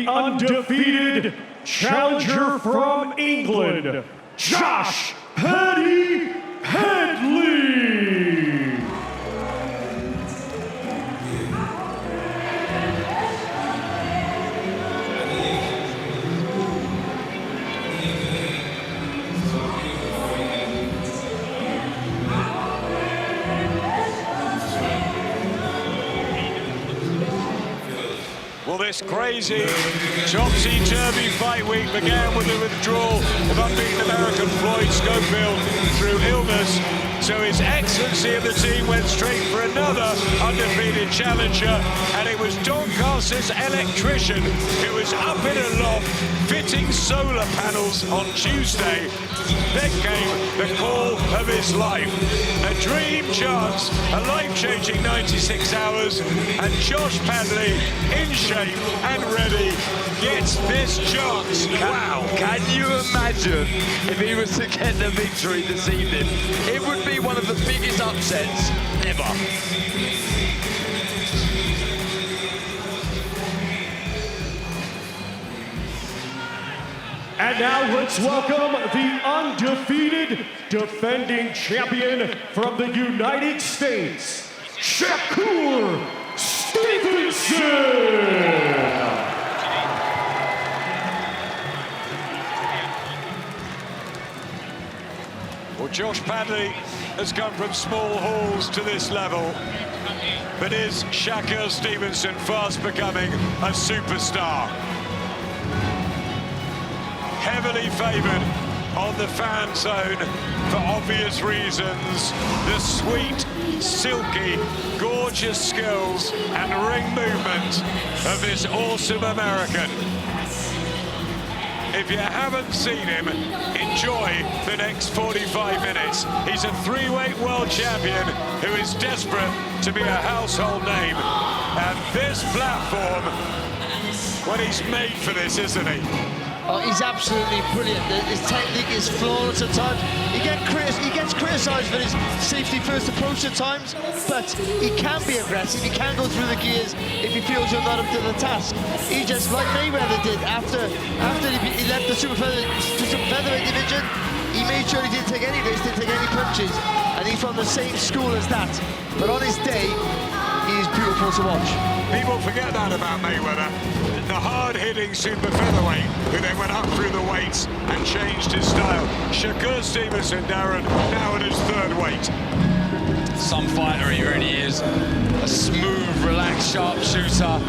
the undefeated challenger from England, Josh Padley. Well, this crazy, topsy-turvy fight week began with the withdrawal of unbeaten American Floyd Schofield through illness. So His Excellency of the team went straight for another undefeated challenger, and it was Doncaster's electrician who was up in a loft fitting solar panels on Tuesday. Then came the call of his life. A dream chance, a life-changing 96 hours, and Josh Padley, in shape and ready, gets this chance. Wow, can you imagine if he was to get the victory this evening? It would be one of the biggest upsets ever. And now let's welcome the undefeated defending champion from the United States, Shakur Stevenson. Well, Josh Padley has come from small halls to this level, but is Shakur Stevenson fast becoming a superstar? Heavily favoured on the fan zone for obvious reasons. The sweet, silky, gorgeous skills and ring movement of this awesome American. If you haven't seen him, enjoy the next 45 minutes. He's a three-weight world champion who is desperate to be a household name. And this platform, well, he's made for this, isn't he? Oh, he's absolutely brilliant. His technique is flawless at times. He gets criticised for his safety-first approach at times, but he can be aggressive. He can go through the gears if he feels you're not up to the task. He just, like Mayweather did after he left the super featherweight division, he made sure he didn't take any risks, didn't take any punches, and he's from the same school as that. But on his day, he is beautiful to watch. People forget that about Mayweather. The hard-hitting super featherweight who then went up through the weights and changed his style. Shakur Stevenson, Darren, now at his third weight. Some fighter he really is. A smooth, relaxed sharpshooter.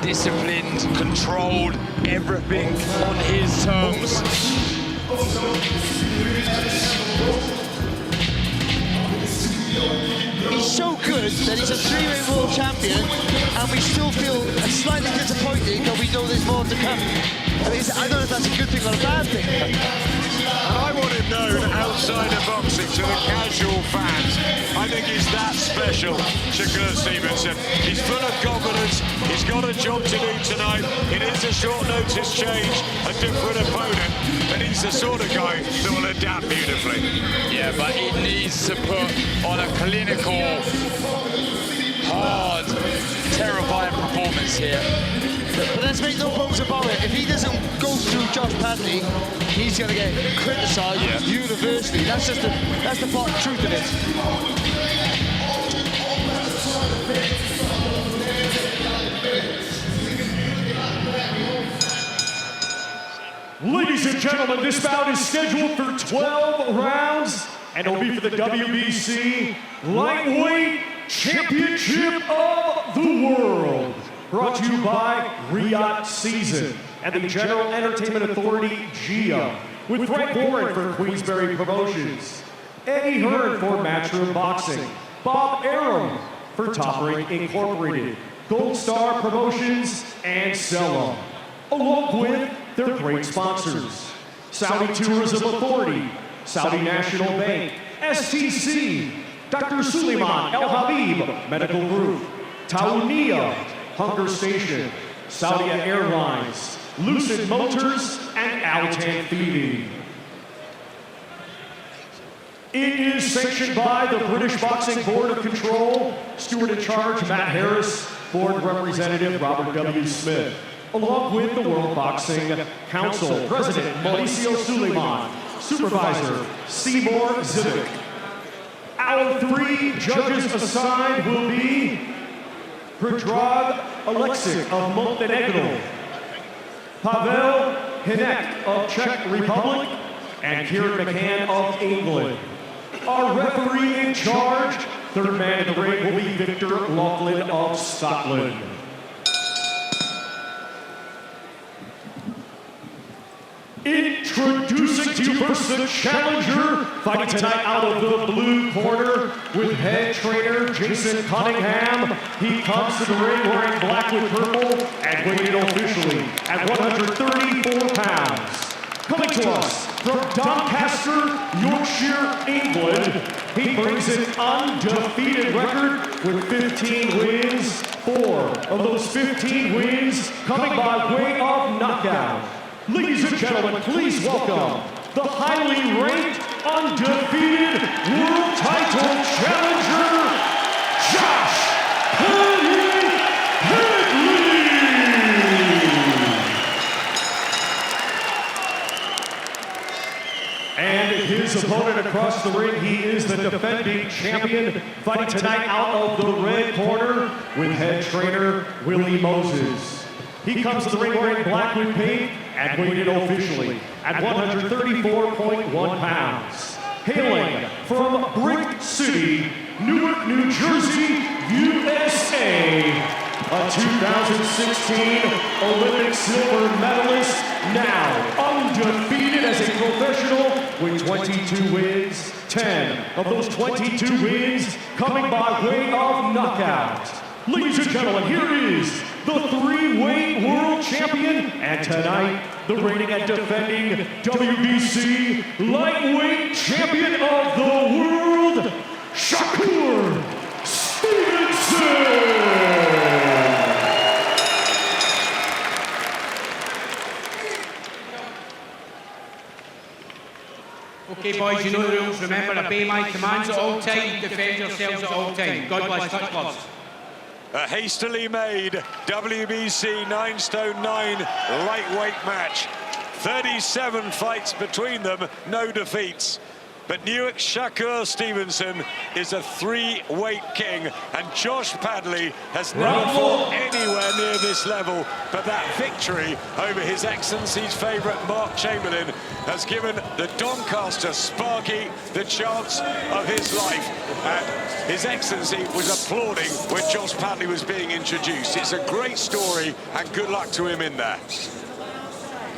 Disciplined, controlled, everything on his terms. He's so good that he's a three-weight world champion, and we still feel slightly disappointed because we know there's more to come. I mean, I don't know if that's a good thing or a bad thing. And I want him known outside of boxing to the casual fans. I think he's that special, Shakur Stevenson. He's full of confidence. He's got a job to do tonight. It is a short notice change, a different opponent, but he's the sort of guy that will adapt beautifully. Yeah, but he needs to put on a clinical, hard, terrifying performance here. But let's make no bones about it. If he doesn't go through Josh Padley, he's going to get criticised universally. That's the part of truth of it. Ladies and gentlemen, this bout is scheduled for 12 rounds, and it'll be for the WBC Lightweight Championship of the World. Brought to you by Riyadh Season and the General Entertainment Authority, GIA, with Frank Warren for Queensberry Promotions, Eddie Hearn for Matchroom Boxing, Bob Arum for Top Rank Incorporated, Gold Star Promotions, and Cello, along with their great sponsors: Saudi Tourism Authority, Saudi National Bank, STC, Dr. Suleiman El Habib Medical Group, Taunia Hunger Station, Saudi Airlines, Lucid Motors, and Altan Feeding. It is sanctioned by the British Boxing Board of Control, Steward in Charge Matt Harris, Board Representative Robert W. Smith, along with the World Boxing Council President Mauricio Suleiman, Supervisor Seymour Zivic. Our 3 judges assigned will be Predrag Alexic of Montenegro, Pavel Hinek of Czech Republic, and Kieran McCann of England. Our referee in charge, third man in the ring, will be Victor Laughlin of Scotland. Introducing to you first the challenger, fighting tonight out of the blue corner with head trainer Jason Cunningham. He comes to the ring wearing black with purple and weighing officially at 134 pounds. Coming to us from Doncaster, Yorkshire, England, he brings an undefeated record with 15 wins, 4 of those 15 wins coming by way of knockout. Ladies and gentlemen, please welcome the highly ranked, undefeated world title challenger, Josh Padley. And his opponent across the ring, he is the defending champion, fighting tonight out of the red corner with head trainer Willie Moses. He comes to the ring wearing black with pink and weighted officially at 134.1 pounds. Hailing from Brick City, Newark, New Jersey, USA, a 2016 Olympic silver medalist, now undefeated as a professional with 22 wins, 10 of those 22 wins coming by way of knockout. Ladies and gentlemen, here is the 3-weight world champion, and tonight, the reigning and defending WBC lightweight champion of the world, Shakur Stevenson! Okay, boys, you know the rules. Remember, obey my commands at all times, defend yourselves at all times. God bless, touch gloves. A hastily made WBC 9 stone 9 lightweight match. 37 fights between them, no defeats. But Newark's Shakur Stevenson is a 3-weight king, and Josh Padley has never fought anywhere near this level. But that victory over His Excellency's favourite Mark Chamberlain has given the Doncaster Sparky the chance of his life. And His Excellency was applauding when Josh Padley was being introduced. It's a great story, and good luck to him in there.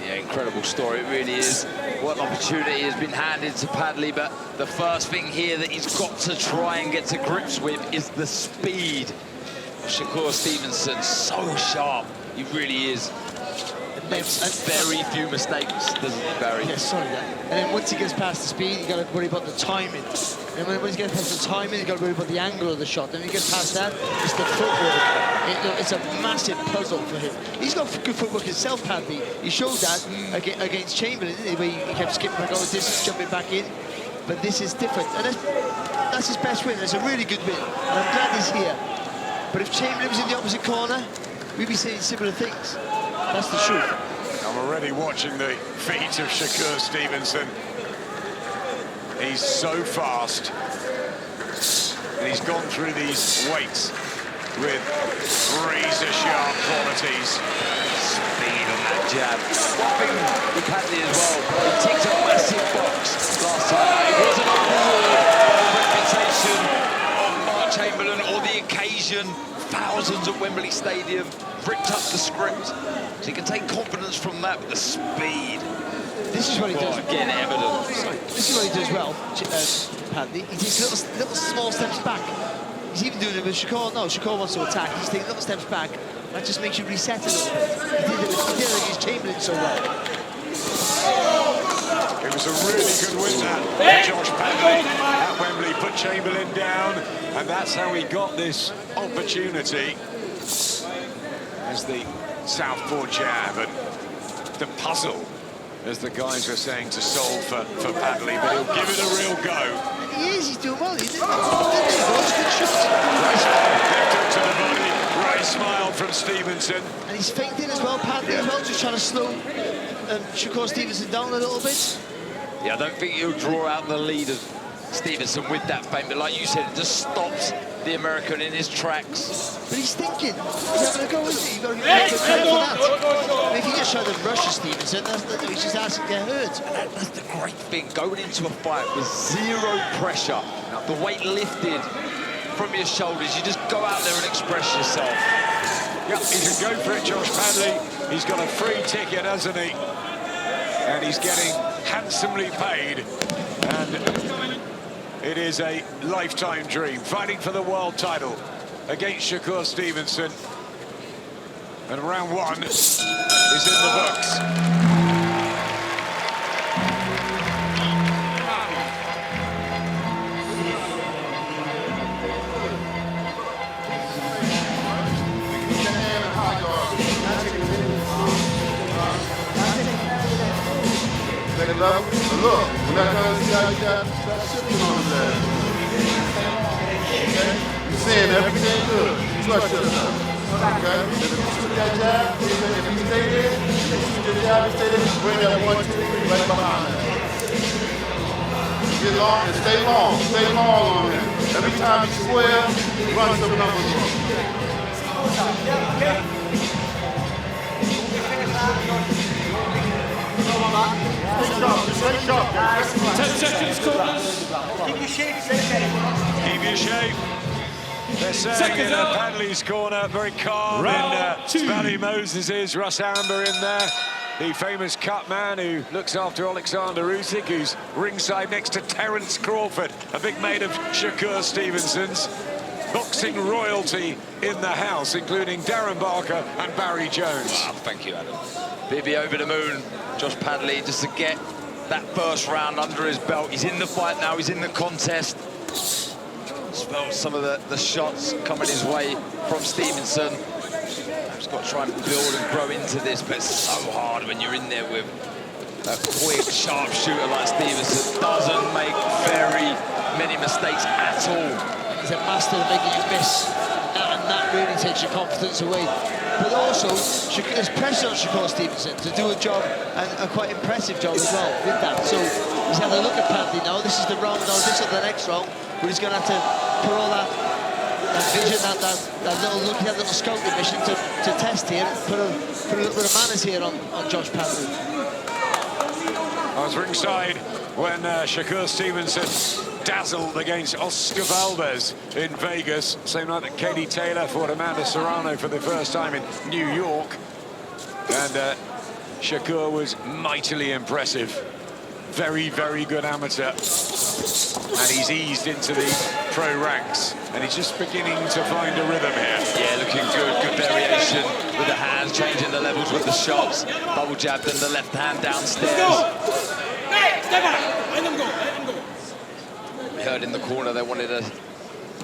Yeah, incredible story, it really is. What an opportunity has been handed to Padley, but the first thing here that he's got to try and get to grips with is the speed of Shakur Stevenson. So sharp, he really is. Makes very few mistakes, doesn't he, Barry? Yeah, sorry, and then once he gets past the speed, you got to worry about the timing. And when he gets past the timing, you got to worry about the angle of the shot. Then when he gets past that, it's the footwork. It's a massive puzzle for him. He's got good footwork himself, Padley. He showed that against Chamberlain, didn't he? Where he kept skipping back over distance, jumping back in. But this is different, and that's his best win. It's a really good win, and I'm glad he's here. But if Chamberlain was in the opposite corner, we'd be saying similar things. That's the truth. I'm already watching the feet of Shakur Stevenson. He's so fast. And he's gone through these weights with razor-sharp qualities. Speed on that jab. One thing with Padley as well, he ticked a massive box last time. It wasn't a reputation of Mark Chamberlain or the occasion. Thousands at Wembley Stadium ripped up the script, so you can take confidence from that with the speed. This is what he does. Again, evident. This is what he does well, Padley. He takes little small steps back. He's even doing it with Shakur. No, Shakur wants to attack. He's taking little steps back. That just makes you reset a little bit. He did it against Chamberlain so well. It was a really good win that Josh Padley at Wembley put Chamberlain down, and that's how he got this opportunity as the southpaw jab and the puzzle, as the guys were saying, to solve for Padley, but he'll give it a real go. He is, he's doing well. He's good shot. Left hook to the body, right nice smile from Stevenson. And he's feinting as well, Padley as well, just trying to slow Shakur Stevenson down a little bit. Yeah, I don't think he'll draw out the lead of Stevenson with that feint, but like you said, it just stops the American in his tracks. But he's thinking, he's having a go, isn't he? You've got to be careful for that. I mean, if he just tried to rush Stevenson, he's just asking to get hurt. And that's the great thing, going into a fight with zero pressure, the weight lifted from your shoulders, you just go out there and express yourself. Yep, he can go for it, Josh Padley. He's got a free ticket, hasn't he? And he's getting handsomely paid. And it is a lifetime dream, fighting for the world title against Shakur Stevenson. And round one is in the books. Look, we're not going to see how you got shipping on his ass. Okay? You're saying everything good. Trust yourself. Okay? If you shoot that jab, if you stay there, if you shoot your jab and stay there, you bring that 1, 2, 3 right behind that. Get long and stay long on him. Every time you square, run some numbers on. Stay sharp, guys. 10 seconds, corners. Keep your shape, stay Keep your shape. They're saying in Padley's corner, very calm. Round two. Smelly Moses' Russ Amber in there. The famous cut man who looks after Alexander Usyk, who's ringside next to Terence Crawford, a big mate of Shakur Stevenson's. Boxing royalty in the house, including Darren Barker and Barry Jones. Wow, thank you, Adam. Bibby over the moon. Josh Padley just to get that first round under his belt. He's in the fight now, he's in the contest. Smelled some of the shots coming his way from Stevenson. He's got to try and build and grow into this, but it's so hard when you're in there with a quick, sharp shooter like Stevenson. Doesn't make very many mistakes at all. He's a master of making you miss, and that really takes your confidence away. But also, there's pressure on Shakur Stevenson to do a job, and a quite impressive job as well with that. So he's had a look at Padley now. This is the round, now this is the next round, where he's going to have to put all that vision, that little look, that little scouting mission to test here, put a little bit of manners here on Josh Padley. I was ringside when Shakur Stevenson dazzled against Oscar Valdez in Vegas, same night that Katie Taylor fought Amanda Serrano for the first time in New York. And Shakur was mightily impressive. Very, very good amateur. And he's eased into the pro ranks. And he's just beginning to find a rhythm here. Yeah, looking good. Good variation with the hands, changing the levels with the shots. Double jabbed and the left hand downstairs. Hey, step back. Let them go. Let them go. We heard in the corner they wanted,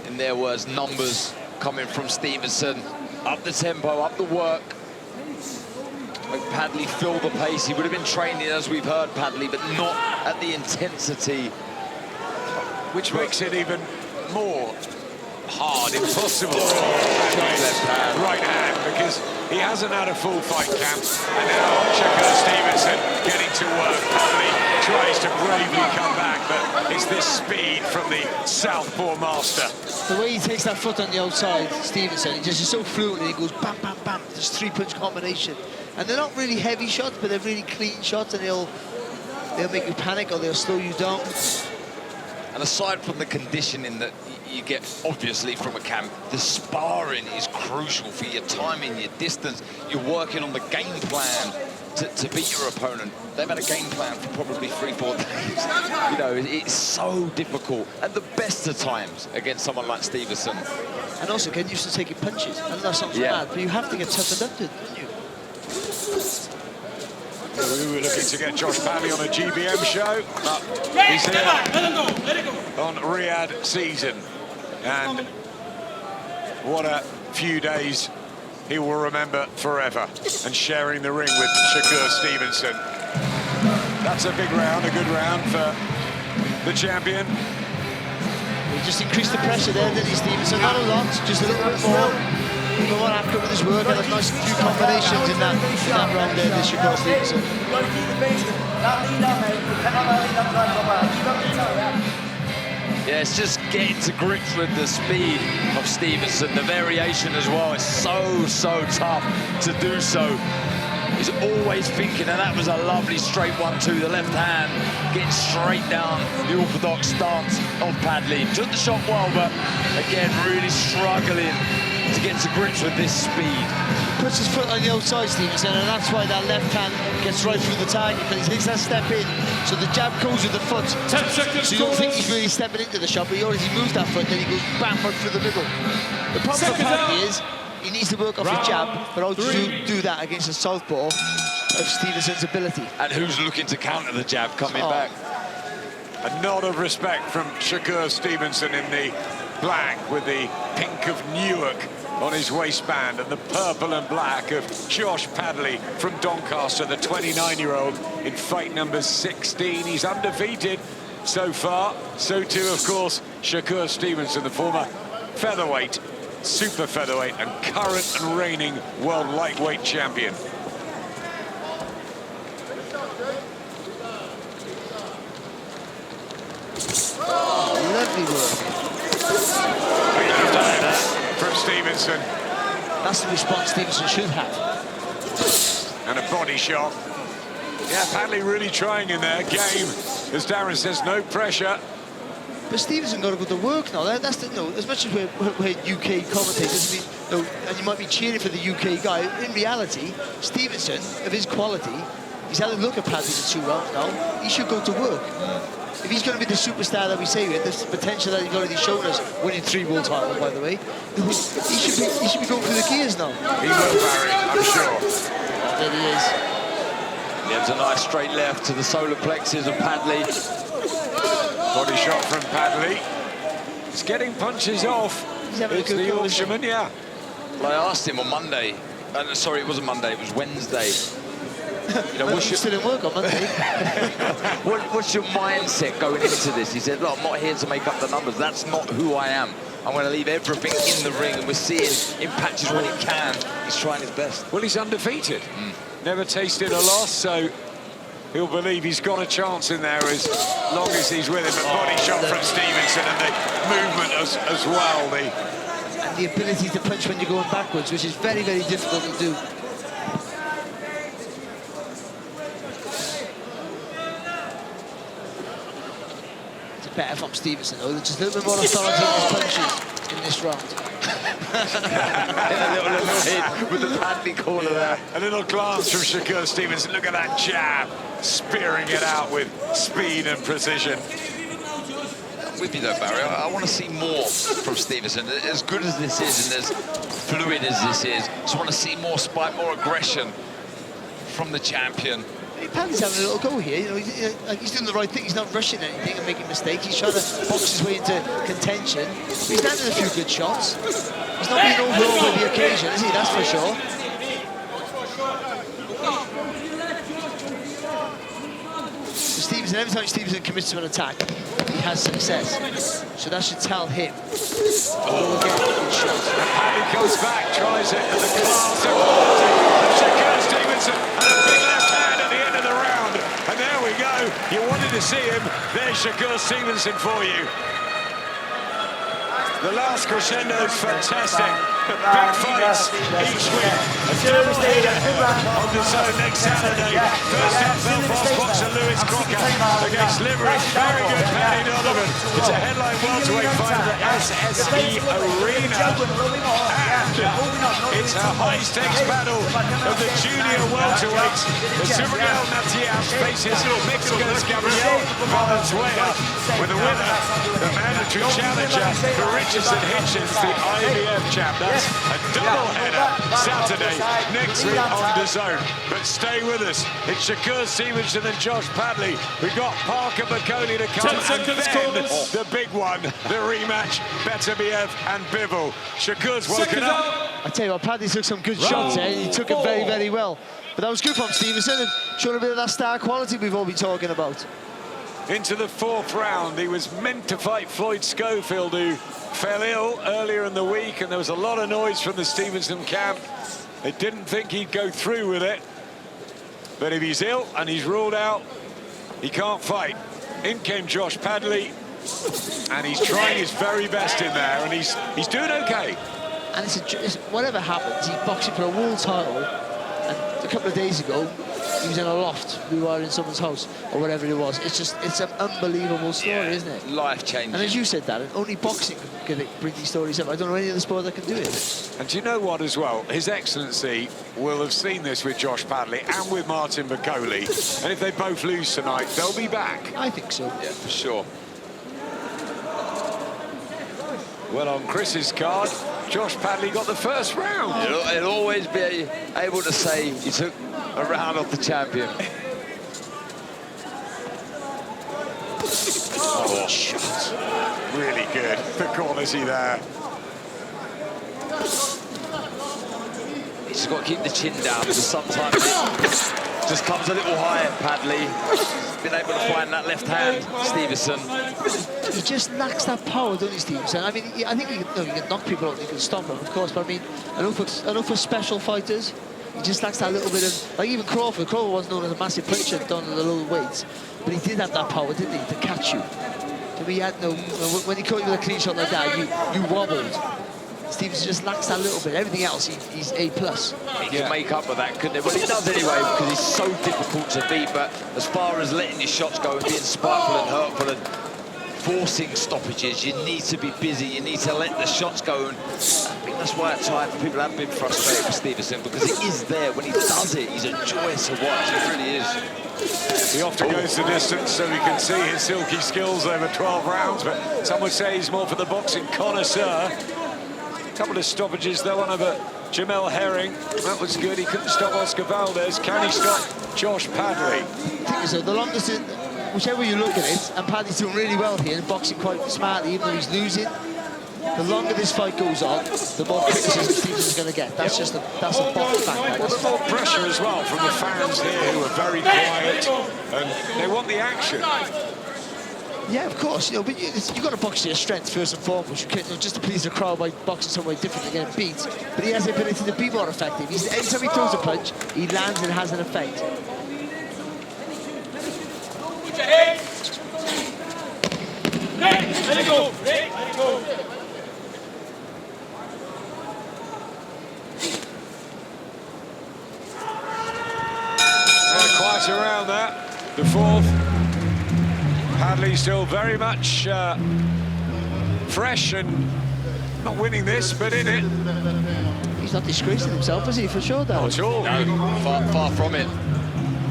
in their words, numbers coming from Stevenson. Up the tempo, up the work. Make Padley feel the pace. He would have been training, as we've heard, Padley, but not at the intensity. Which makes it even more hard, impossible. Right hand, because he hasn't had a full fight camp. And now Shakur Stevenson getting to work. Padley tries to bravely come back, but it's this speed from the southpaw master. The way he takes that foot on the outside, Stevenson, he just is so fluent, and he goes bam, bam, bam. This 3-punch combination. And they're not really heavy shots, but they're really clean shots, and they'll make you panic or they'll slow you down. And aside from the conditioning that you get, obviously, from a camp, the sparring is crucial for your timing, your distance. You're working on the game plan to beat your opponent. They've had a game plan for probably 3-4 days. You know, it's so difficult at the best of times against someone like Stevenson. And also getting used to taking punches. I know that sounds mad, but you have to get toughened up to it, don't you? We were looking to get Josh Padley on a GBM show, but he's here Let it go. on Riyadh season. And what a few days he will remember forever, and sharing the ring with Shakur Stevenson. That's a big round, a good round for the champion. He just increased the pressure there, didn't he, Stevenson? Not a lot, just a little bit more. been more accurate with his work, and a nice few combinations in that round there, this Shakur Stevenson. Yeah, it's just getting to grips with the speed of Stevenson, the variation as well. It's so tough to do so. He's always thinking, and that was a lovely straight 1-2, the left hand, getting straight down the orthodox stance of Padley. Took the shot well, but again, really struggling to get to grips with this speed. Puts his foot on the outside, Stevenson, and that's why that left hand gets right through the target, because he takes that step in, so the jab goes with the foot. 10 seconds. So you don't think he's really stepping into the shot, but he already moved that foot, then he goes bam right through the middle. The problem for Padley is he needs to work off his jab, but how to do that against a southpaw of Stevenson's ability. And who's looking to counter the jab coming back? A nod of respect from Shakur Stevenson in the black with the pink of Newark on his waistband and the purple and black of Josh Padley from Doncaster, the 29-year-old in fight number 16. He's undefeated so far. So too, of course, Shakur Stevenson, the former featherweight, super featherweight and current and reigning world lightweight champion. Lovely work. From Stevenson. That's the response Stevenson should have. And a body shot. Yeah, Padley really trying in there. Game, as Darren says, no pressure. But Stevenson got to go to work now. That's the, as much as we're UK commentators, and you might be cheering for the UK guy, in reality, Stevenson, of his quality, he's had a look at Padley for 2 rounds now. He should go to work. If he's going to be the superstar that we say with, this potential that he's already shown us, winning 3 world titles, by the way, he should be going through the gears now. He will, Barry, I'm sure. There he is. He has a nice straight left to the solar plexus of Padley. Body shot from Padley. He's getting punches off. He's having It's a good the go, Yorkshireman, yeah. Well, I asked him on Monday. Sorry, it wasn't Monday, it was Wednesday. You know, What's still in work on Monday. what's your mindset going into this? He said, look, I'm not here to make up the numbers. That's not who I am. I'm going to leave everything in the ring, and we're seeing in patches when he can, he's trying his best. Well, he's undefeated. Never tasted a loss, so he'll believe he's got a chance in there as long as he's with him. A body shot from Stevenson and the movement as well. And the ability to punch when you're going backwards, which is very, very difficult to do. It's better from Stevenson, though. There's just a little bit more authority in his punches in this round. a little hit with the Padley corner there. A little glance from Shakur Stevenson. Look at that jab, spearing it out with speed and precision. I'm with you though, Barry. I want to see more from Stevenson. As good as this is and as fluid as this is, I just want to see more spike, more aggression from the champion. Padley's having a little go here. You know, he's doing the right thing. He's not rushing anything and making mistakes. He's trying to box his way into contention. He's landed a few good shots. He's not being overall with the occasion, is he? That's for sure. So Stevenson, every time Stevenson commits to an attack, he has success. So that should tell him. Oh, again, good shot. Padley comes back, tries it, and the class of Shakur Stevenson, and a big left hand at the end of the round. And there we go. You wanted to see him. There's Shakur Stevenson for you. The last crescendo is fantastic. Big fights each week. A double header on the zone next Saturday. First up, Belfast boxer Lewis Crocker against Limerick. Very good Paddy Donovan. It's a headline welterweight fight at the SSE Arena. And it's a high-stakes battle of the junior welterweights. The Supergal Matias faces Mexico's Gabriel Valenzuela, with the winner, the mandatory challenger for Richardson Hitchens, the IBF champ. That's a double-header Saturday next week on DAZN. But stay with us. It's Shakur Stevenson and Josh Padley. We've got Parker McConey to come, and then the big one, the rematch, Beterbiev and Bivol. Shakur's woken up. I tell you what, Padley took some good shots there. He took it very, very well. But that was good from Stevenson and showing a bit of that star quality we've all been talking about. into the 4th round. He was meant to fight Floyd Schofield, who fell ill earlier in the week, and there was a lot of noise from the Stevenson camp. They didn't think he'd go through with it. But if he's ill and he's ruled out, he can't fight. In came Josh Padley, and he's trying his very best in there, and he's doing okay. And it's whatever happens, he's boxing for a world title, and a couple of days ago, he was in a loft. We were in someone's house, or whatever it was. It's an unbelievable story, isn't it? Life-changing. And as you said, Darren, only boxing can bring these stories up. I don't know any other sport that can do it. And do you know what as well? His Excellency will have seen this with Josh Padley and with Martin Bacoli. And if they both lose tonight, they'll be back. I think so. Yeah, for sure. Well, on Chris's card, Josh Padley got the first round. It'll always be able to say you took a round off the champion. Oh, shot. Really good. The quality there. He's just got to keep the chin down, because sometimes it just comes a little higher. Padley has been able to find that left hand, Stevenson. He just lacks that power, doesn't he, Stevenson? I mean, I think you can knock people out and you can stop them, of course, but I mean, I know for special fighters, he just lacks that little bit of, like even Crawford. Crawford wasn't known as a massive puncher down at the low weights, but he did have that power, didn't he, to catch you. To me, he had no, when he caught you with a clean shot like that, you wobbled. Stevenson just lacks that little bit. Everything else, he's A+. He can make up for that, couldn't he? Well, he does anyway, because he's so difficult to beat. But as far as letting your shots go and being spiteful and hurtful and forcing stoppages, you need to be busy. You need to let the shots go. And I think that's why at times people have been frustrated with Stevenson, because it is there. When he does it, he's a joy to watch. It really is. He often goes the distance, so we can see his silky skills over 12 rounds. But some would say he's more for the boxing connoisseur. Couple of stoppages though on over Jamel Herring. That was good. He couldn't stop Oscar Valdez. Can he stop Josh Padley? I think so. The longest, whichever you look at it, and Padley's doing really well here and boxing quite smartly, even though he's losing. The longer this fight goes on, the more criticism Stevenson's going to get. That's just that's a bottom fact. Well, there's more pressure as well from the fans here, who are very quiet and they want the action. Yeah, of course, you know, but you've got to box to your strength first and foremost. You can't, just to please the crowd by boxing some way different than getting beat. But he has the ability to be more effective. Every time he throws a punch, he lands and has an effect. Put your head. Let it go. Let it go. Quite around that. The 4th. Padley still very much fresh and not winning this, but in it. He's not disgracing himself, is he, for sure, though? Not at all. No, far from it.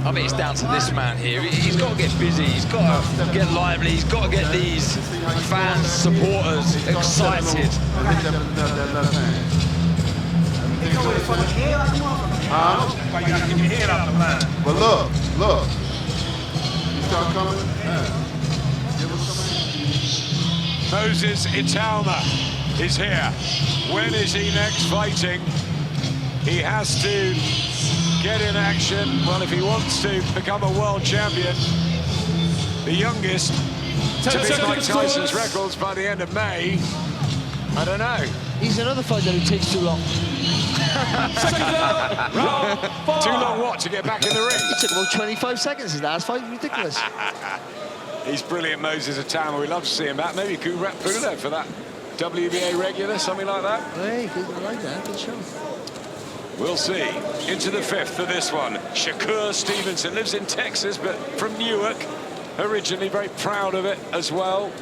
I mean, it's down to this man here. He's got to get busy. He's got to get lively. He's got to get these fans, supporters excited. Well, look. You start coming. Moses Italma is here. When is he next fighting? He has to get in action. Well, if he wants to become a world champion, the youngest to beat Mike Tyson's records by the end of May, I don't know. He's another fighter who takes too long. Too long what, to get back in the ring? He took about 25 seconds his last fight. Ridiculous. He's brilliant, Moses Italma. We'd love to see him back. Maybe Kurat Pulev for that WBA regular, something like that. Hey, good, I like that. Good show. We'll see. Into the 5th for this one. Shakur Stevenson lives in Texas, but from Newark. Originally very proud of it as well.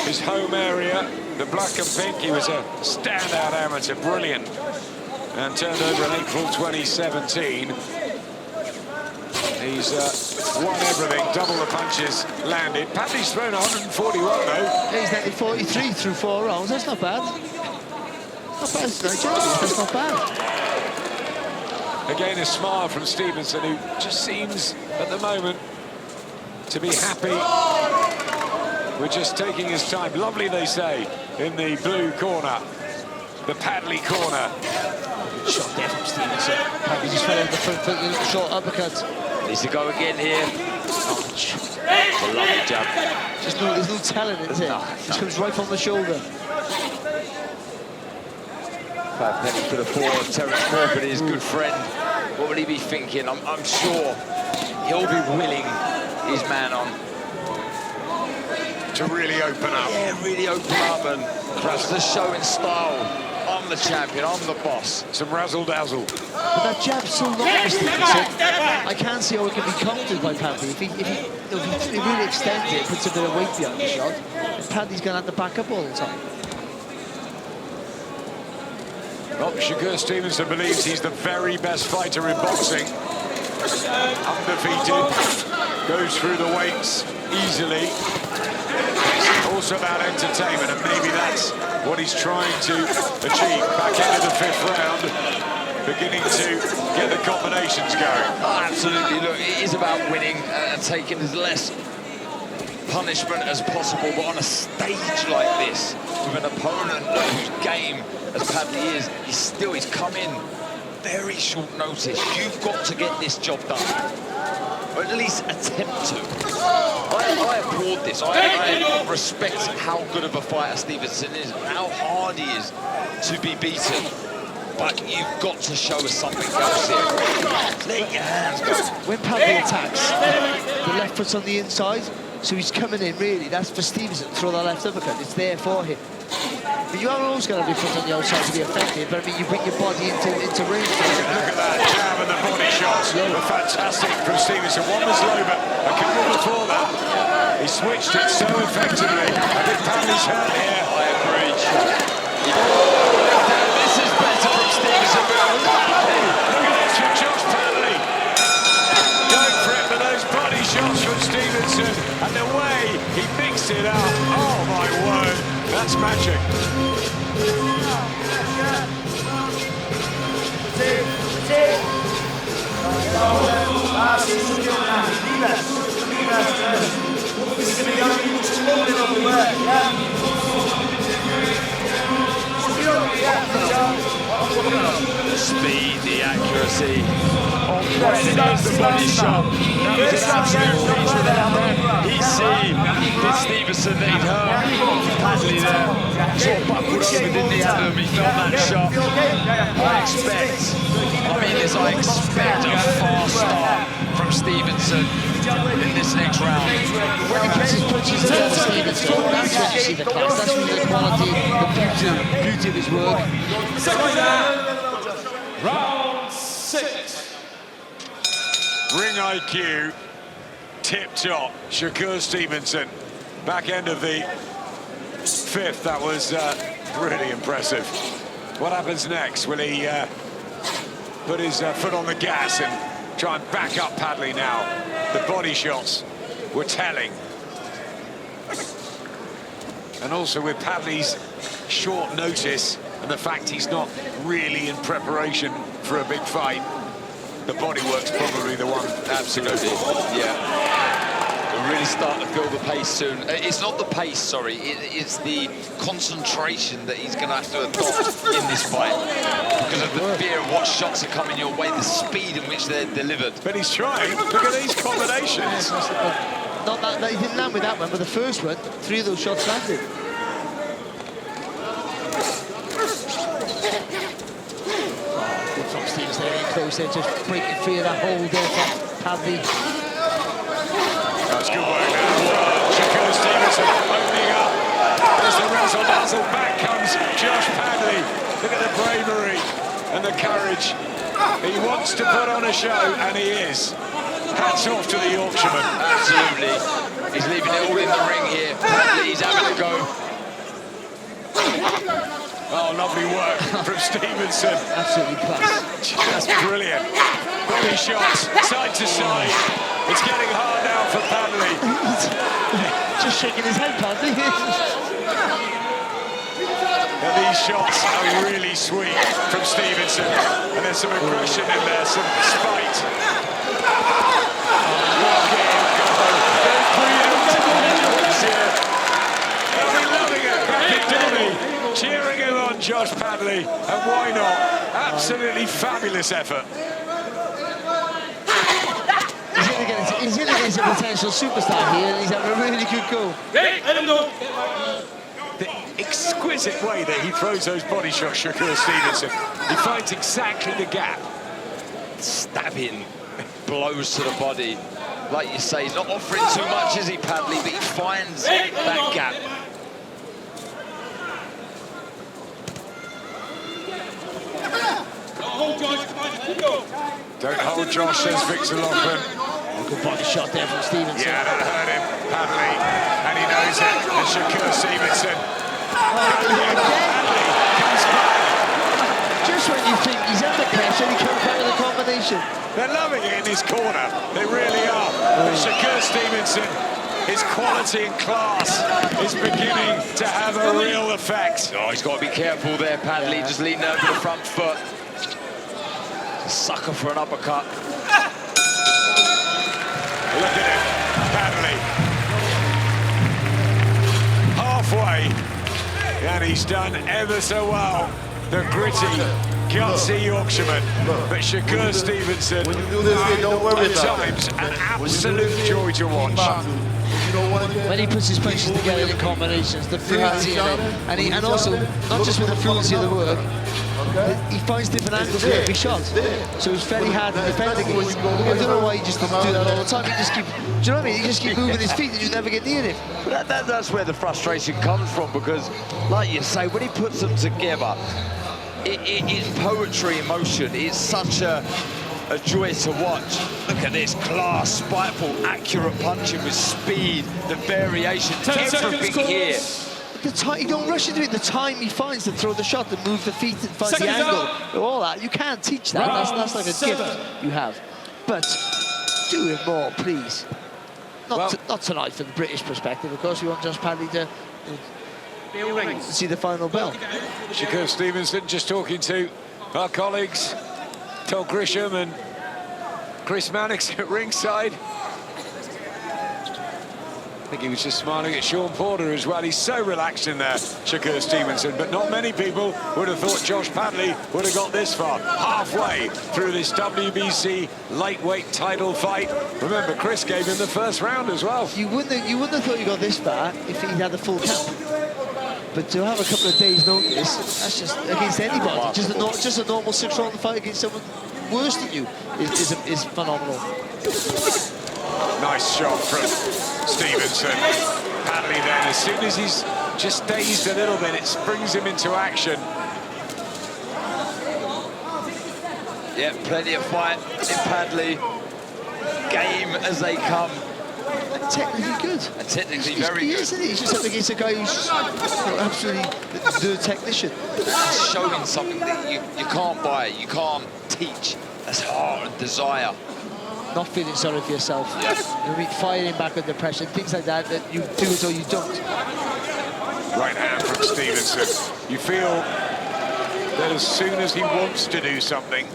His home area, the black and pink. He was a standout amateur, brilliant. And turned over in April 2017. He's won everything, double the punches landed. Padley's thrown 141 though. Yeah, he's netted 43 through 4 rounds. That's not bad. Not bad, that's not bad. Again, a smile from Stevenson, who just seems at the moment to be happy. We're just taking his time. Lovely, they say, in the blue corner, the Padley corner. Shot there from Stevenson. Padley just fell over the front foot, a little short uppercut. Needs to go again here. Ouch. A lovely jab. There's no telling, is it? This comes right from the shoulder. Penny for the four. Terence Crawford, his good friend. What will he be thinking? I'm sure he'll be willing his man on. To really open up. Yeah, really open up and perhaps the show in style. I'm the champion, I'm the boss. Some razzle-dazzle. But that jab's so long, Stevenson. I can't see how it can be countered by Padley. If he really extends it, puts a bit of weight behind the shot, and Padley's going to have to back up all the time. Well, Shakur Stevenson believes he's the very best fighter in boxing. Undefeated, goes through the weights easily. It's also about entertainment, and maybe that's what he's trying to achieve. Back into the 5th round, beginning to get the combinations going. Oh, absolutely, look, it is about winning and taking as less punishment as possible, but on a stage like this, with an opponent whose game, as Padley is, he's come in very short notice. You've got to get this job done, or at least attempt to. I applaud this. I respect how good of a fighter Stevenson is, how hard he is to be beaten. But you've got to show us something else here. Let your hands go. When Padley attacks, the left foot's on the inside, so he's coming in, really. That's for Stevenson to throw that left uppercut. It's there for him. But you haven't always got to be foot on the outside to be effective, but I mean, you bring your body into range. Look at that jab and the body shots were fantastic from Stevenson. One was low, but a couple before that. He switched it so effectively. I think Padley's hurt here. I agree. This is better from Stevenson. Look at this from Josh Padley. Going for it for those body shots from Stevenson. And the way he mixed it up. Oh, my word. That's magic. The speed, the accuracy. Oh, there's the body shot. That was an absolute feature there. He did Stevenson that he'd hurt Padley there. Sort of buckled over, didn't he, Adam? He felt that shot. I expect a fast start from Stevenson in this next round. When he gets his punches against Stevenson, that's when you see the class, that's when the quality, the beauty of his work. Round 6. Ring IQ, tip-top, Shakur Stevenson. Back end of the 5th, that was really impressive. What happens next? Will he put his foot on the gas and try and back up Padley now? The body shots were telling. And also with Padley's short notice and the fact he's not really in preparation for a big fight, the bodywork's probably the one. Absolutely, yeah. We're really starting to feel the pace soon. It's not the pace, sorry, it's the concentration that he's going to have to adopt in this fight because of the fear of what shots are coming your way, the speed in which they're delivered. But he's trying. Look at these combinations. Not that he didn't land with that one, but the first one, 3 of those shots landed. Good from Steve's there, in close there, just breaking free of that hold there from Padley. That's good work now. Shakur Stevenson opening up. There's the razzle-dazzle. Back comes Josh Padley. Look at the bravery and the courage. He wants to put on a show, and he is. Hats off to the Yorkshireman. Absolutely. He's leaving it all in the ring here. Padley's having a go. Oh, lovely work from Stevenson. Absolutely class. That's brilliant. Body shots, side to side. It's getting hard now for Padley. Just shaking his head, Padley. And these shots are really sweet from Stevenson. And there's some aggression in there, some spite. Look at him go. There's freedom to jobs here. And we're loving it. Back at Donny, cheering him on, Josh Padley. And why not? Absolutely fabulous effort. he's in it as a potential superstar here, and he's having a really good go. Let him go. The exquisite way that he throws those body shots, Shakur Stevenson. He finds exactly the gap. Stabbing blows to the body. Like you say, not offering too much, is he, Padley? But he finds that gap. Don't hold Josh, says Victor Lachlan. Good body shot there from Stevenson. Yeah, that hurt him, Padley, and he knows it. And Shakur Stevenson. Padley comes back. Just when you think he's under pressure, he comes back with a combination. They're loving it in his corner. They really are. But Shakur Stevenson, his quality and class is beginning to have a real effect. Oh, he's got to be careful there, Padley. Just leaning over the front foot. A sucker for an uppercut. Look at him, Padley. Halfway, and he's done ever so well. The gritty, gutsy Yorkshireman. But Shakur Stevenson, When you do this, don't worry at about it. times, an absolute joy to watch. When he puts his punches together in combinations, the fluency in it, and also not just with the fluency of the work, he finds different angles for every shot. So it's very hard to defend against. I don't know why he just doesn't do that all the time. He just keep, do you know what I mean? He just keep moving his feet and you never get near him. But that's where the frustration comes from, because, like you say, when he puts them together, it's poetry in motion. It's such a joy to watch. Look at this class, spiteful, accurate punching with speed, the variation, everything here. The time, you don't rush into it. The time he finds to throw the shot, to move the feet, and find the angle, all that, you can't teach that. That's like a gift you have. But do it more, please. Not tonight from the British perspective. Of course, we want Josh Padley to see the final bell. Shakur Stevenson just talking to our colleagues, Todd Grisham and Chris Mannix at ringside. I think he was just smiling at Sean Porter as well. He's so relaxed in there, Shakur Stevenson, but not many people would have thought Josh Padley would have got this far, halfway through this WBC lightweight title fight. Remember, Chris gave him the first round as well. You wouldn't have thought you got this far if he'd had the full count. But to have a couple of days' notice, that's just against anybody. Just a normal 6-round fight against someone worse than you is phenomenal. Nice shot from Stevenson. Padley then, as soon as he's just dazed a little bit, it springs him into action. Yeah, plenty of fight in Padley. Game as they come. And technically good. And technically very good. Isn't he? He's just up against a guy who's absolutely the technician. He's showing something that you can't buy, you can't teach. That's heart and desire. Not feeling sorry for yourself. You know, firing back under pressure, things like that you do it or you don't. Right hand from Stevenson. You feel that as soon as he wants to do something,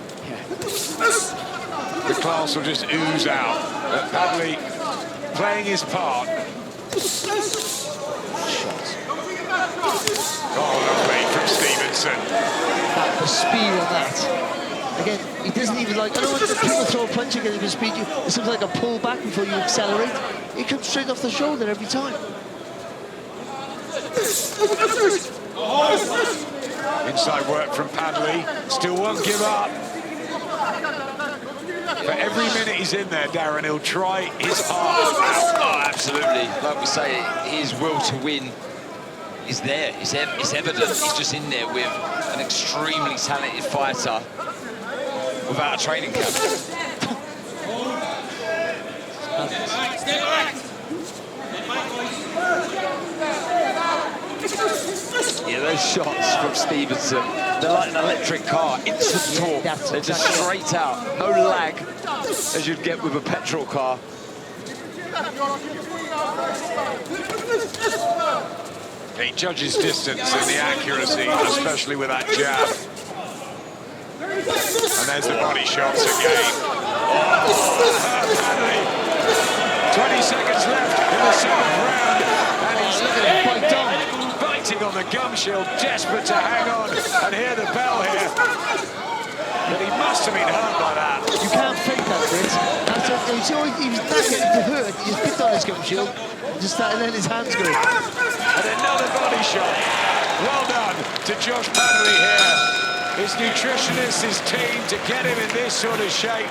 the class will just ooze out. But Padley playing his part. Oh, lovely from Stevenson. The speed on that. Again, he doesn't even like, I don't know when people throw a punch again, with speed, it's something like a pull back before you accelerate. It comes straight off the shoulder every time. Inside work from Padley, still won't give up. For every minute he's in there, Darren, he'll try his hardest. Oh, absolutely. Like we say, his will to win is there. It's evident. He's just in there with an extremely talented fighter without a training camp. Yeah, those shots from Stevenson, they're like an electric car, instant torque. They're just straight out, no lag, as you'd get with a petrol car. He judges distance and the accuracy, especially with that jab. And there's the body shots again. Padley. 20 seconds left in the 7th round. And he's looking at quite done. Biting on the gum shield, desperate to hang on and hear the bell here. But he must have been hurt by that. You can't fake that, Chris. That's a he was not getting to hurt. He just picked on his gum shield, just started letting his hands go. And another body shot. Well done to Josh Padley here. His nutritionist, his team, to get him in this sort of shape.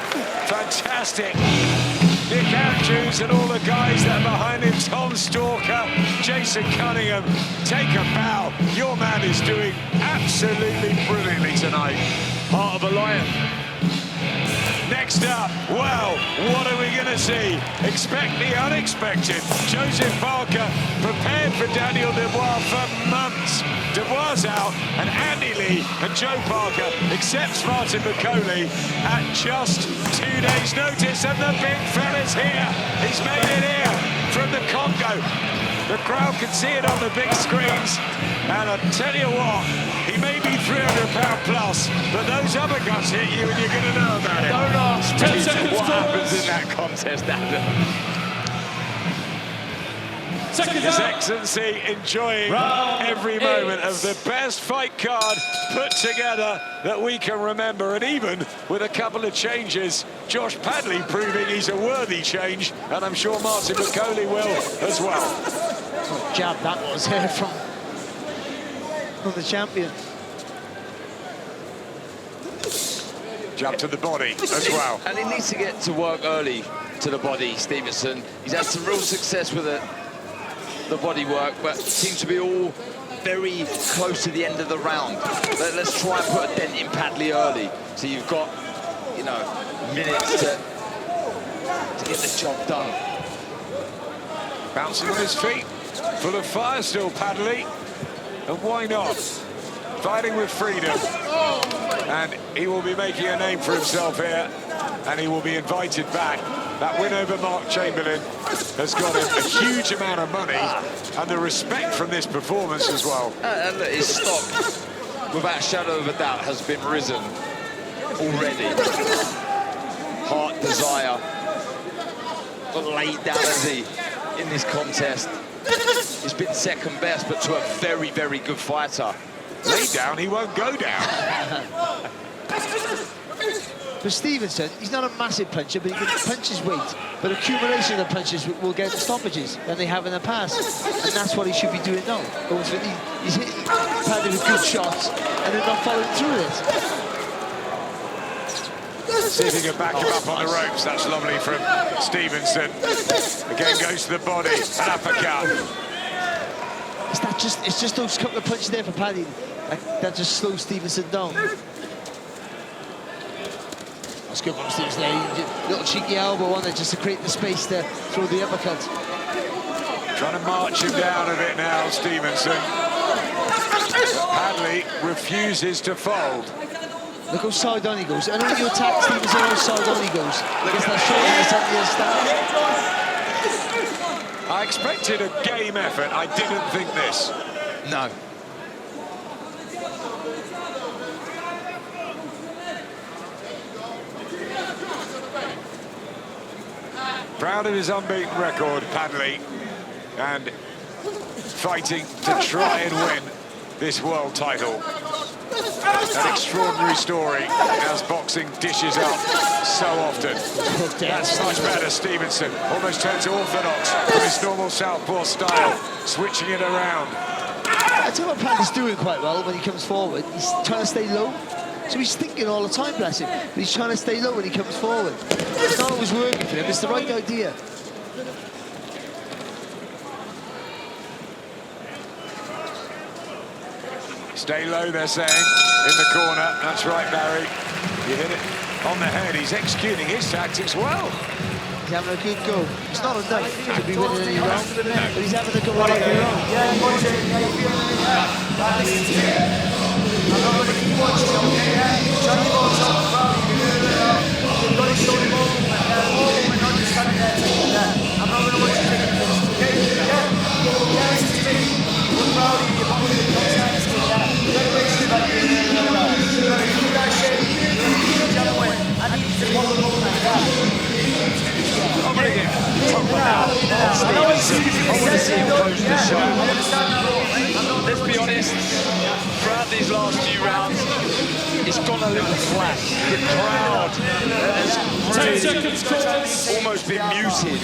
Fantastic. Nick Andrews and all the guys that are behind him, Tom Stalker, Jason Cunningham, take a bow. Your man is doing absolutely brilliantly tonight. Heart of a lion. Next up, well, what are we going to see? Expect the unexpected. Joseph Parker prepared for Daniel Dubois for months. Dubois out, and Andy Lee and Joe Parker accepts Martin McCauley at just 2 days' notice, and the big fella's here. He's made it here from the Congo. The crowd can see it on the big screens, and I tell you what, he may be 300-pound plus, but those uppercuts hit you and you're going to know about it. Don't ask. 10 seconds. What happens in that contest, Adam? His Excellency enjoying every moment of the best fight card put together that we can remember, and even with a couple of changes, Josh Padley proving he's a worthy change, and I'm sure Martin McCauley will as well. What jab that was here from the champion. Jab to the body as well. And he needs to get to work early to the body, Stevenson. He's had some real success with it. The body work, but seems to be all very close to the end of the round. Let's try and put a dent in Padley early, so you've got, you know, minutes to get the job done. Bouncing on his feet, full of fire still, Padley, and why not? Fighting with freedom, and he will be making a name for himself here, and he will be invited back. That win over Mark Chamberlain has got him a huge amount of money and the respect from this performance as well. And his stock, without a shadow of a doubt, has been risen already. Heart, desire, got laid down as he in this contest. He's been second best, but to a very, very good fighter. Laid down, he won't go down. For Stevenson, he's not a massive puncher, but he can punch his weight. But accumulation of punches will get stoppages than they have in the past. And that's what he should be doing now. He's hitting Padley with good shots and then not following through with it. See if he can back him up on the ropes. That's lovely from Stevenson. Again goes to the body, an uppercut. It's just those couple of punches there for Padley that just slows Stevenson down. That's good from Stevenson there. Little cheeky elbow on there just to create the space to throw the uppercut. Trying to march him down a bit now, Stevenson. Padley refuses to fold. Look how side on he goes. And when you attack Stevenson, how side on he goes. Gets that shoulder at the start. I expected a game effort. I didn't think this. No. Proud of his unbeaten record, Padley, and fighting to try and win this world title. An extraordinary story as boxing dishes up so often. That's much better. Stevenson almost turned to orthodox from his normal southpaw style, switching it around. I tell you what Padley's doing quite well when he comes forward. He's trying to stay low. So he's thinking all the time, bless him, but he's trying to stay low when he comes forward. It's not always working for him, it's the right idea. Stay low, they're saying, in the corner. That's right, Barry. You hit it on the head. He's executing his tactics well. He's having a good go. It's not enough to be winning any round, but he's having a go right now. I'm not going to keep watching, okay? Shut your balls up, you've got to show them all, we're not just standing there taking that. I'm not going to watch you taking this, okay? Yeah, it's just me. We're proud of you, you're probably the contest, yeah? You've got to make sure that you're in the round. You've got to keep that shape, you're going to keep each other way. I need you to follow the ball like that. Okay? I know it's easy to say, I understand that all. Let's be honest, throughout these last few rounds, it's gone a little flat. The crowd has 10 really seconds, almost been muted.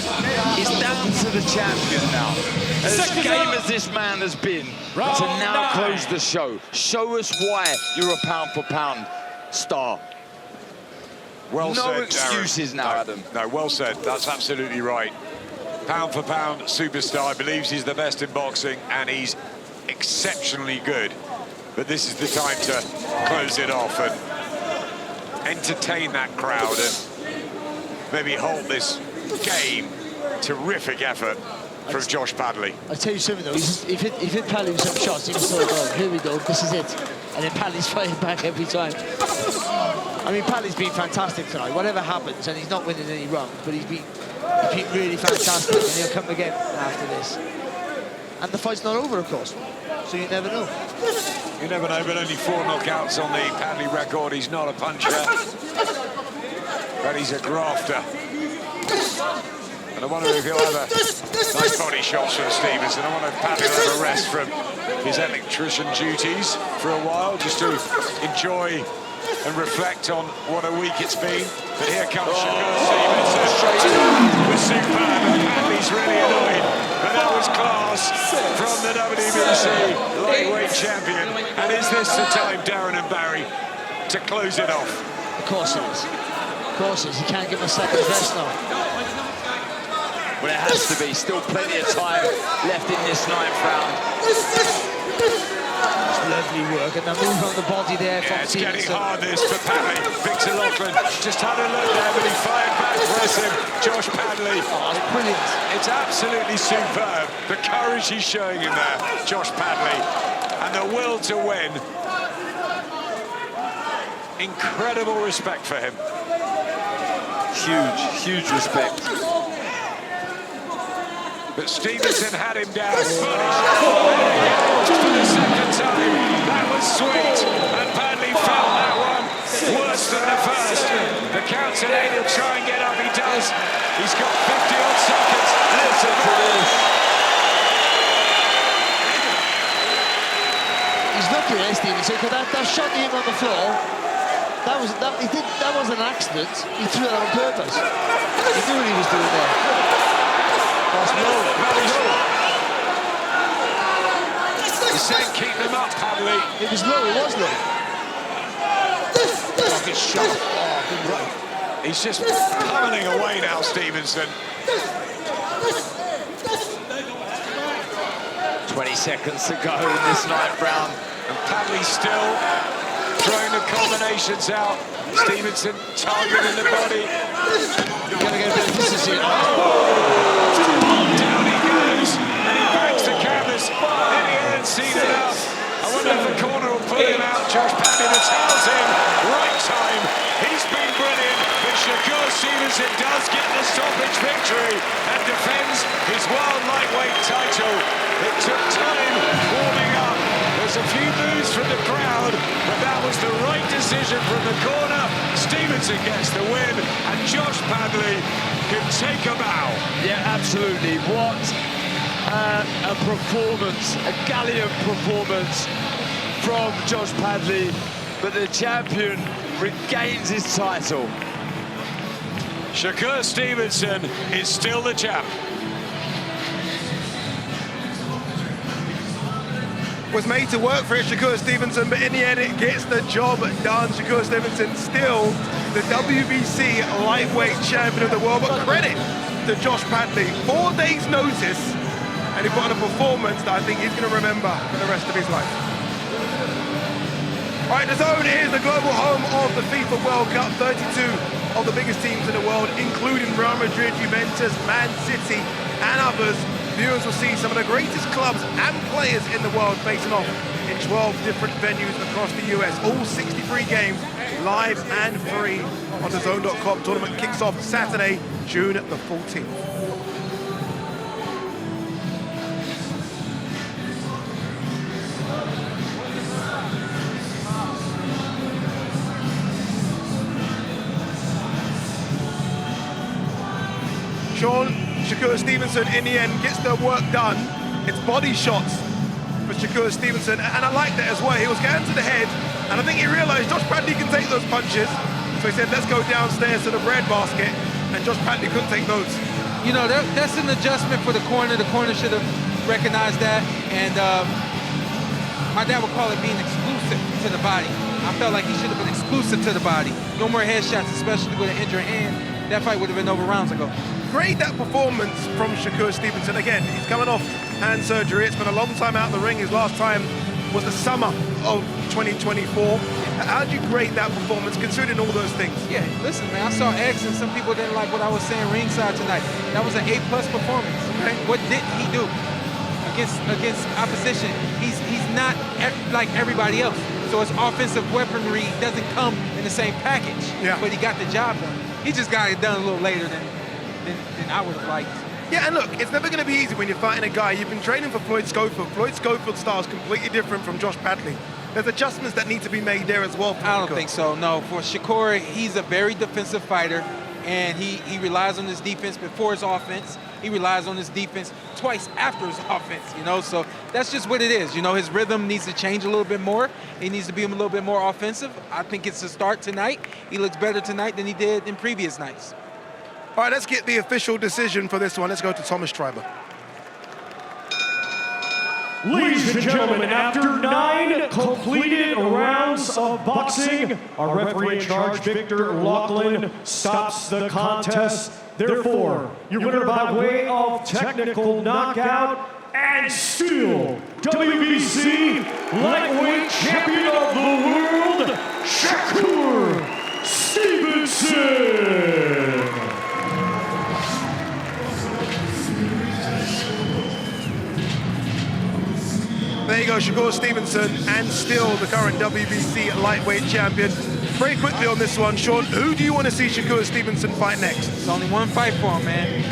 It's down to the champion now. As game as this man has been, to now close the show. Show us why you're a pound-for-pound star. Well said, No excuses Darren. now, Adam. No, well said. That's absolutely right. Pound for pound superstar, believes he's the best in boxing, and he's exceptionally good. But this is the time to close it off and entertain that crowd and maybe hold this game. Terrific effort from Josh Padley. I'll tell you something though, if it Padley with some shots, he was so good. Here we go, this is it. And then Padley's fighting back every time. I mean, Padley's been fantastic tonight. Whatever happens, and he's not winning any rounds, but he's been really fantastic, and he'll come again after this. And the fight's not over, of course, so you never know. You never know, but only 4 knockouts on the Padley record. He's not a puncher, but he's a grafter. And I wonder if he'll have a nice body shots from Stevenson. I wonder if Padley will have a rest from his electrician duties for a while, just to enjoy and reflect on what a week it's been. But here comes Shakur Stevenson. It was superb, and Padley's really annoyed. But that was class from the WBC lightweight champion. And is this the time, Darren and Barry, to close it off? Of course it is. Of course it is. He can't give him a second's rest now. Well, it has to be. Still plenty of time left in this 9th round. Lovely work, and the move on the body there from It's Stevenson. getting hard, this, for Padley. Victor Lachlan just had a look there, but he fired back. Bless him, Josh Padley. Oh, it's brilliant. It's absolutely superb, the courage he's showing in there, Josh Padley, and the will to win. Incredible respect for him. Huge respect. But Stevenson had him down. Punished for the second time. That was sweet. And Padley felt that one worse than the first. The count's at 8. He'll try and get up. He does. He's got 50-odd seconds. Listen to this. He's lucky there, Stevenson, because that shot him on the floor, that was an accident. He threw that on purpose. He knew what he was doing there. That's low. He's saying keep them up, Padley. It was low, it was low. Good shot. Oh, good right. He's just pummeling away now, Stevenson. 20 seconds to go in this 9th round. And Padley still throwing the combinations out. Stevenson targeting the body. You're going to get a bit of consistency. Down he goes, and he bangs the canvas. In the end, seen enough. I wonder if the corner will put him out. Josh Padley, the towel's in. Right time. He's been brilliant, but Shakur Stevenson does get the stoppage victory and defends his world lightweight title. It took time warming up. There's a few boos from the crowd, but that was the right decision from the corner. Stevenson gets the win, and Josh Padley can take a bow. Yeah, absolutely. What a performance, a gallant performance from Josh Padley, but the champion regains his title. Shakur Stevenson is still the champ. Was made to work for it, Shakur Stevenson, but in the end it gets the job done. Shakur Stevenson still the WBC lightweight champion of the world, but credit to Josh Padley. 4 days notice, and he put on a performance that I think he's going to remember for the rest of his life. All right, the Zone is the global home of the FIFA World Cup. 32 of the biggest teams in the world, including Real Madrid, Juventus, Man City, and others. Viewers will see some of the greatest clubs and players in the world facing off in 12 different venues across the US. All 63 games live and free on the Zone.com. Tournament kicks off Saturday, June the 14th. Shakur Stevenson, in the end, gets the work done. It's body shots for Shakur Stevenson, and I like that as well. He was going to the head, And I think he realized Josh Padley can take those punches. So he said, let's go downstairs to the bread basket. And Josh Padley couldn't take those. You know, that's an adjustment for the corner. The corner should have recognized that. And my dad would call it being exclusive to the body. I felt like he should have been exclusive to the body. No more headshots, especially with an injured hand. That fight would have been over rounds ago. Great that performance from Shakur Stevenson. Again, he's coming off hand surgery. It's been a long time out of the ring. His last time was the summer of 2024. How do you grade that performance, considering all those things? Yeah, listen, man, I saw X, and some people didn't like what I was saying ringside tonight. That was an A+ performance. Okay? What did he do against opposition? He's not like everybody else. So his offensive weaponry doesn't come in the same package. Yeah. But he got the job done. He just got it done a little later than I would have liked. Yeah, and look, it's never going to be easy when you're fighting a guy. You've been training for Floyd Schofield. Floyd Schofield's style is completely different from Josh Padley. There's adjustments that need to be made there as well. I don't think so, no. For Shakur, he's a very defensive fighter, and he relies on his defense before his offense. He relies on his defense twice after his offense, you know? So that's just what it is. You know, his rhythm needs to change a little bit more. He needs to be a little bit more offensive. I think it's a start tonight. He looks better tonight than he did in previous nights. All right, let's get the official decision for this one. Let's go to Thomas Schreiber. Ladies and gentlemen, after 9 completed rounds of boxing, our referee in charge, Victor Laughlin, stops the contest. Therefore, your winner by way of technical knockout and still WBC lightweight champion of the world, Shakur Stevenson. There you go, Shakur Stevenson, and still the current WBC lightweight champion. Very quickly on this one, Sean, who do you want to see Shakur Stevenson fight next? There's only one fight for him, man.